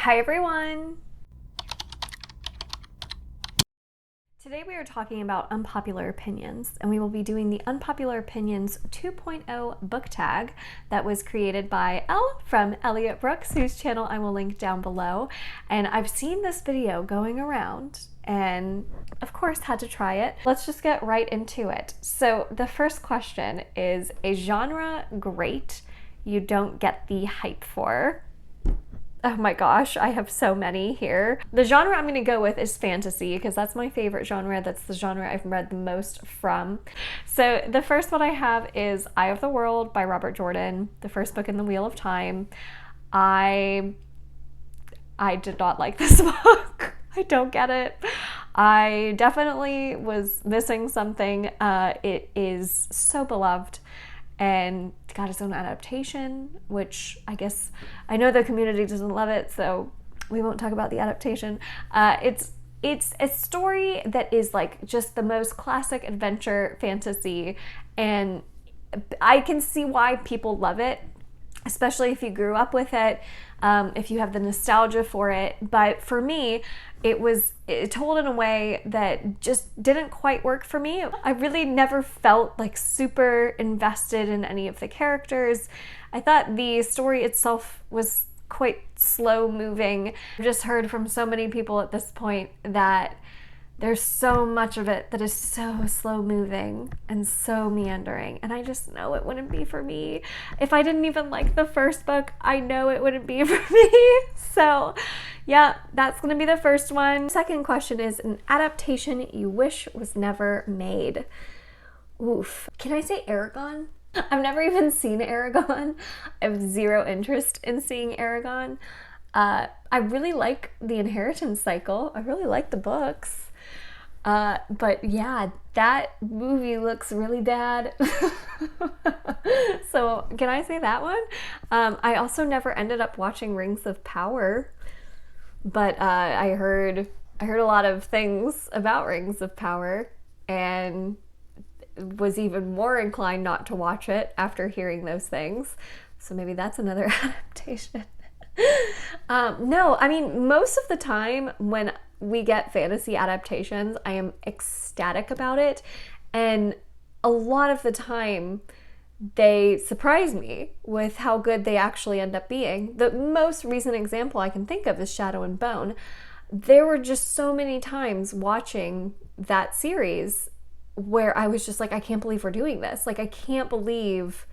Hi everyone! Today we are talking about unpopular opinions, and we will be doing the Unpopular Opinions 2.0 book tag that was created by Elle from Elliot Brooks, whose channel I will link down below. And I've seen this video going around and of course had to try it. Let's just get right into it. So the first question is, a genre great you don't get the hype for? Oh my gosh, I have so many here. The genre I'm gonna go with is fantasy because that's my favorite genre. That's the genre I've read the most from. So the first one I have is Eye of the World by Robert Jordan, the first book in the Wheel of Time. I did not like this book. I don't get it. I definitely was missing something. It is so beloved and got its own adaptation, which I guess I know the community doesn't love it, so we won't talk about the adaptation. It's a story that is like just the most classic adventure fantasy, and I can see why people love it, especially if you grew up with it, if you have the nostalgia for it. But for me, it told in a way that just didn't quite work for me. I really never felt like super invested in any of the characters. I thought the story itself was quite slow moving. I've just heard from so many people at this point that there's so much of it that is so slow moving and so meandering, and I just know it wouldn't be for me. If I didn't even like the first book, I know it wouldn't be for me. So yeah, that's gonna be the first one. Second question is an adaptation you wish was never made. Oof. Can I say Aragon? I've never even seen Aragon. I have zero interest in seeing Aragon. I really like The Inheritance Cycle. I really like the books. But yeah, that movie looks really bad. So can I say that one? I also never ended up watching Rings of Power, but I heard a lot of things about Rings of Power and was even more inclined not to watch it after hearing those things. So maybe that's another adaptation. No, I mean, most of the time when we get fantasy adaptations, I am ecstatic about it, and a lot of the time they surprise me with how good they actually end up being. The most recent example I can think of is Shadow and Bone. There were just so many times watching that series where I was just like, I can't believe we're doing this. Like, I can't believe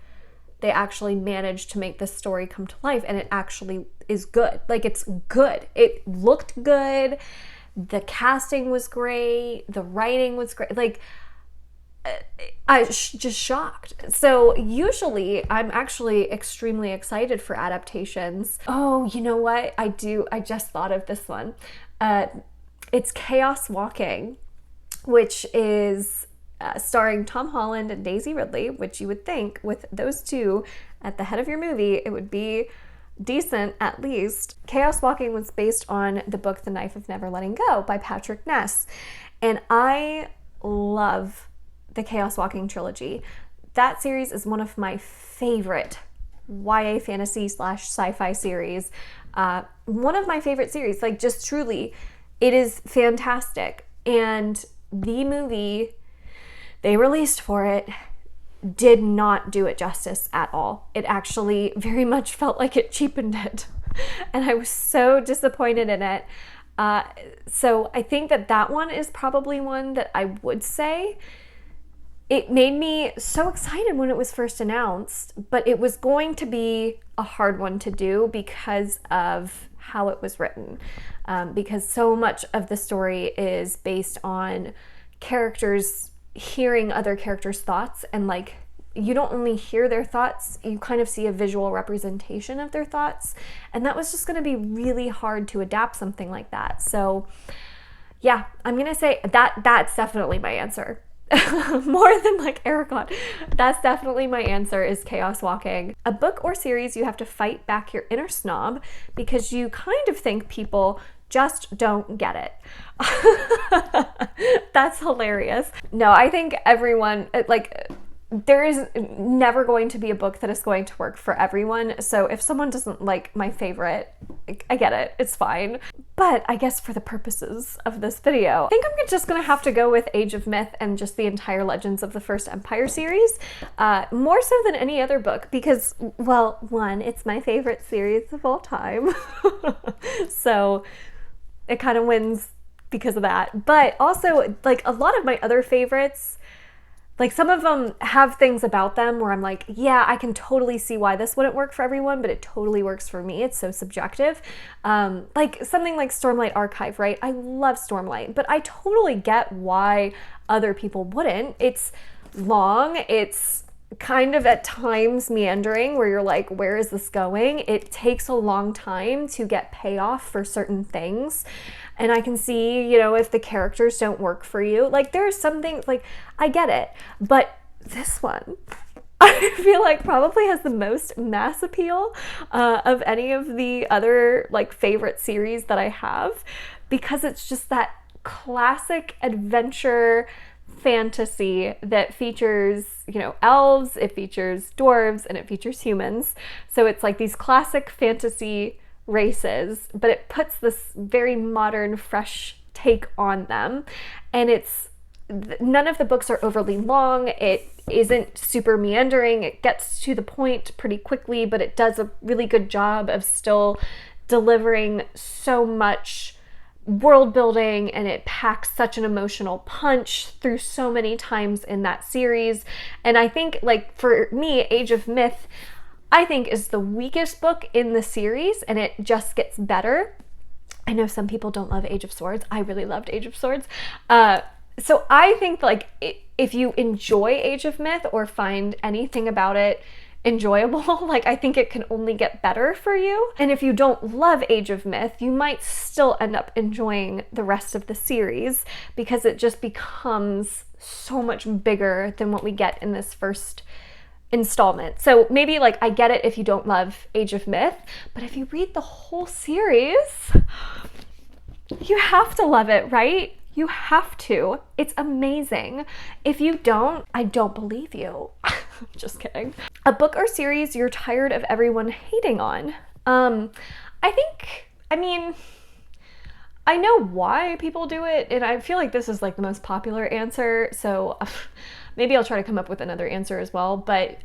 they actually managed to make this story come to life, and it actually is good. Like, it's good. It looked good. The casting was great. The writing was great. Like, I just shocked. So usually I'm actually extremely excited for adaptations. Oh, you know what? I just thought of this one. It's Chaos Walking, which is starring Tom Holland and Daisy Ridley, which you would think with those two at the head of your movie, it would be decent at least. Chaos Walking was based on the book The Knife of Never Letting Go by Patrick Ness, and I love the Chaos Walking trilogy. That series is one of my favorite YA fantasy / sci-fi series. One of my favorite series, like, just truly, it is fantastic. And the movie they released for it did not do it justice at all. It actually very much felt like it cheapened it. And I was so disappointed in it. So I think that one is probably one that I would say. It made me so excited when it was first announced, but it was going to be a hard one to do because of how it was written. Because so much of the story is based on characters hearing other characters' thoughts, and like, you don't only hear their thoughts, you kind of see a visual representation of their thoughts, and that was just going to be really hard to adapt something like that. So yeah, I'm gonna say that's definitely my answer. More than like Aragon, that's definitely my answer, is Chaos Walking. A book or series you have to fight back your inner snob because you kind of think people just don't get it. That's hilarious. No, I think everyone, like, there is never going to be a book that is going to work for everyone. So if someone doesn't like my favorite, I get it, it's fine. But I guess for the purposes of this video, I think I'm just gonna have to go with Age of Myth and just the entire Legends of the First Empire series, more so than any other book because, well, one, it's my favorite series of all time. So it kind of wins because of that. But also, like, a lot of my other favorites, like, some of them have things about them where I'm like, yeah, I can totally see why this wouldn't work for everyone, but it totally works for me. It's so subjective. Like something like Stormlight Archive, right? I love Stormlight, but I totally get why other people wouldn't. It's long. It's kind of at times meandering where you're like, where is this going? It takes a long time to get payoff for certain things. And I can see, you know, if the characters don't work for you, like there's some things, like I get it, but this one, I feel like probably has the most mass appeal of any of the other like favorite series that I have, because it's just that classic adventure fantasy that features, you know, elves, it features dwarves, and it features humans. So it's like these classic fantasy races, but it puts this very modern, fresh take on them. And it's, none of the books are overly long. It isn't super meandering. It gets to the point pretty quickly, but it does a really good job of still delivering so much world building, and it packs such an emotional punch through so many times in that series. And I think, like, for me, Age of Myth, I think is the weakest book in the series, and it just gets better. I know some people don't love Age of Swords. I really loved Age of Swords. So I think, like, if you enjoy Age of Myth or find anything about it enjoyable, like, I think it can only get better for you. And if you don't love Age of Myth, you might still end up enjoying the rest of the series because it just becomes so much bigger than what we get in this first installment. So maybe, like, I get it if you don't love Age of Myth, but if you read the whole series, you have to love it, right? You have to. It's amazing. If you don't, I don't believe you. Just kidding. A book or series you're tired of everyone hating on. I mean, I know why people do it, and I feel like this is like the most popular answer, so maybe I'll try to come up with another answer as well, but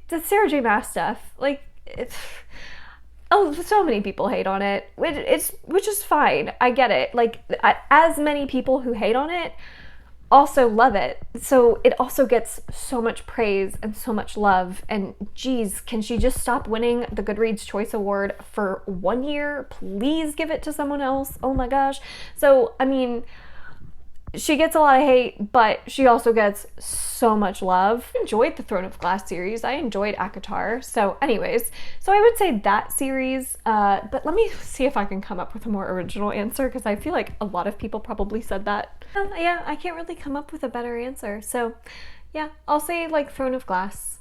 the Sarah J. Maas stuff, like, so many people hate on it, which is fine. I get it. Like, as many people who hate on it also love it. So it also gets so much praise and so much love. And geez, can she just stop winning the Goodreads Choice Award for 1 year? Please give it to someone else. Oh my gosh. So, I mean, she gets a lot of hate, but she also gets so much love. I enjoyed the Throne of Glass series. I enjoyed ACOTAR. So anyways, so I would say that series, but let me see if I can come up with a more original answer, because I feel like a lot of people probably said that. Yeah, I can't really come up with a better answer. So yeah, I'll say like Throne of Glass.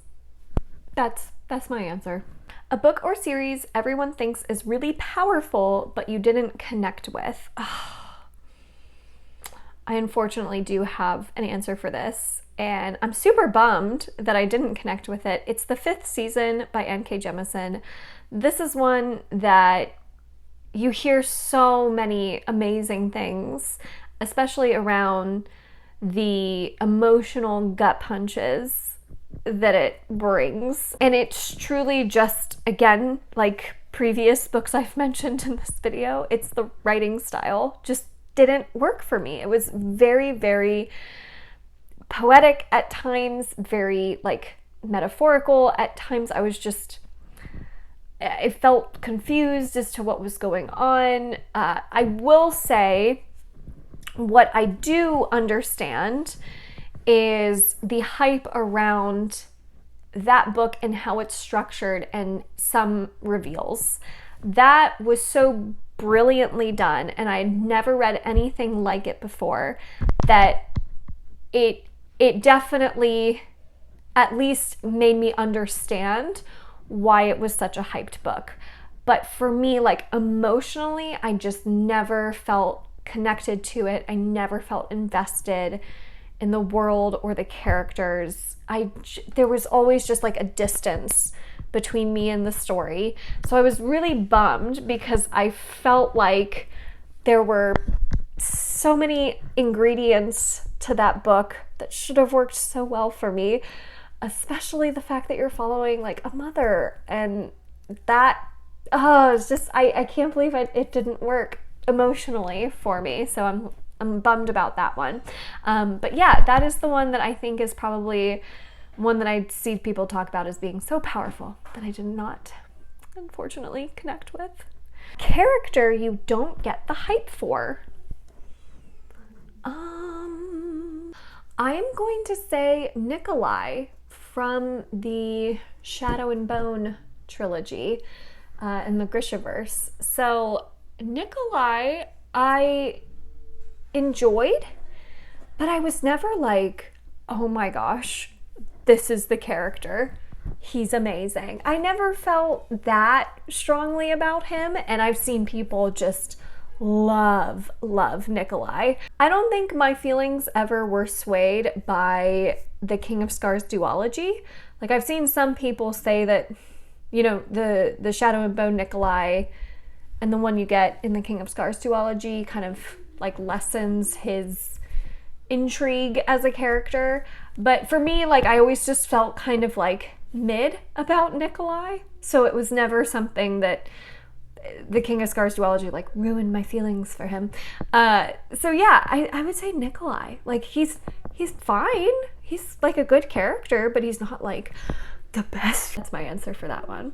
That's my answer. A book or series everyone thinks is really powerful, but you didn't connect with. I unfortunately do have an answer for this, and I'm super bummed that I didn't connect with it. It's The Fifth Season by N.K. Jemisin. This is one that you hear so many amazing things, especially around the emotional gut punches that it brings. And it's truly just, again, like previous books I've mentioned in this video, it's the writing style just didn't work for me. It was very, very poetic at times, very like metaphorical at times. I felt confused as to what was going on. I will say what I do understand is the hype around that book and how it's structured and some reveals. That was so brilliantly done, and I had never read anything like it before, that it definitely at least made me understand why it was such a hyped book. But for me, like emotionally, I just never felt connected to it. I never felt invested. in the world or the characters. There was always just like a distance between me and the story. So I was really bummed because I felt like there were so many ingredients to that book that should have worked so well for me, especially the fact that you're following like a mother, and that it's just I can't believe it didn't work emotionally for me. So I'm bummed about that one. But yeah, that is the one that I think is probably one that I see people talk about as being so powerful that I did not, unfortunately, connect with. Character you don't get the hype for. I'm going to say Nikolai from the Shadow and Bone trilogy in the Grishaverse. So Nikolai I enjoyed, but I was never like, oh my gosh, this is the character. He's amazing. I never felt that strongly about him, and I've seen people just love Nikolai. I don't think my feelings ever were swayed by the King of Scars duology. Like, I've seen some people say that, you know, the Shadow and Bone Nikolai and the one you get in the King of Scars duology kind of like lessens his intrigue as a character. But for me, like, I always just felt kind of like mid about Nikolai. So it was never something that the King of Scars duology like ruined my feelings for him. So yeah, I would say Nikolai. Like, he's fine. He's like a good character, but he's not like the best. That's my answer for that one.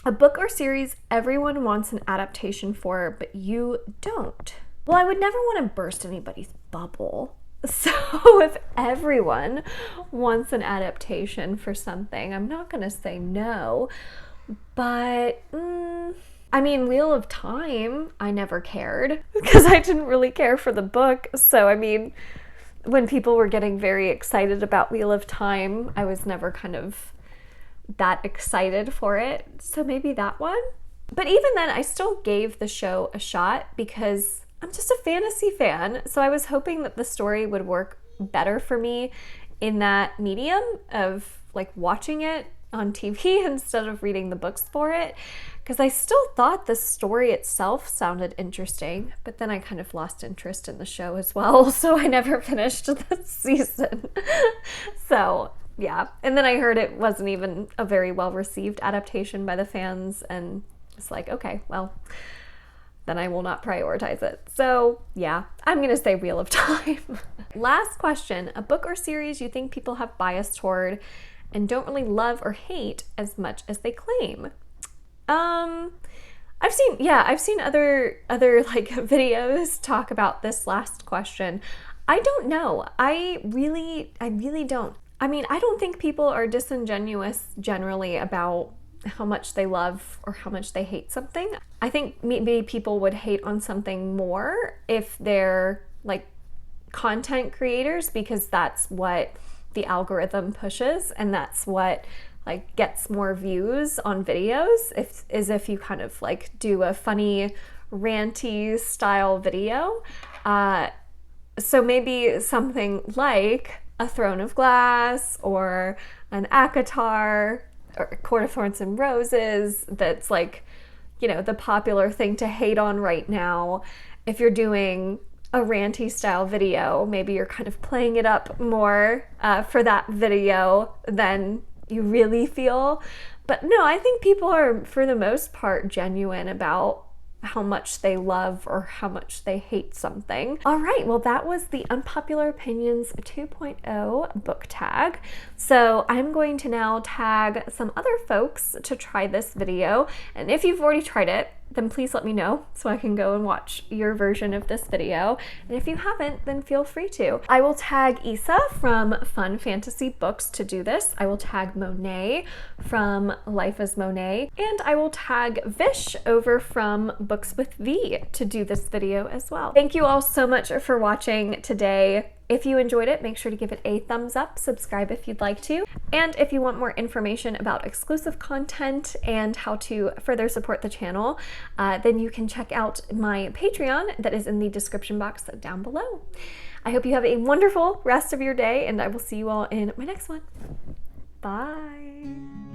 A book or series everyone wants an adaptation for, but you don't. Well, I would never want to burst anybody's bubble. So if everyone wants an adaptation for something, I'm not going to say no. But, I mean, Wheel of Time, I never cared because I didn't really care for the book. So, I mean, when people were getting very excited about Wheel of Time, I was never kind of that excited for it. So maybe that one. But even then, I still gave the show a shot because I'm just a fantasy fan. So I was hoping that the story would work better for me in that medium of like watching it on TV instead of reading the books for it, because I still thought the story itself sounded interesting, but then I kind of lost interest in the show as well, so I never finished the season. So yeah, and then I heard it wasn't even a very well received adaptation by the fans, and it's like, okay, well, then I will not prioritize it. So yeah, I'm gonna say Wheel of Time. Last question, a book or series you think people have bias toward and don't really love or hate as much as they claim. I've seen other like videos talk about this last question. I don't know. I really don't. I mean, I don't think people are disingenuous generally about how much they love or how much they hate something. I think maybe people would hate on something more if they're like content creators, because that's what the algorithm pushes and that's what like gets more views on videos, if you kind of like do a funny ranty style video. So maybe something like a Throne of Glass or an ACOTAR or Court of Thorns and Roses, that's like, you know, the popular thing to hate on right now. If you're doing a ranty style video, maybe you're kind of playing it up more for that video than you really feel. But no, I think people are, for the most part, genuine about how much they love or how much they hate something. All right, well, that was the Unpopular Opinions 2.0 book tag. So I'm going to now tag some other folks to try this video. And if you've already tried it, then please let me know so I can go and watch your version of this video. And if you haven't, then feel free to. I will tag Issa from Fun Fantasy Books to do this. I will tag Monet from Life as Monet. And I will tag Vish over from Books with V to do this video as well. Thank you all so much for watching today. If you enjoyed it, make sure to give it a thumbs up, subscribe if you'd like to. And if you want more information about exclusive content and how to further support the channel, then you can check out my Patreon that is in the description box down below. I hope you have a wonderful rest of your day, and I will see you all in my next one. Bye.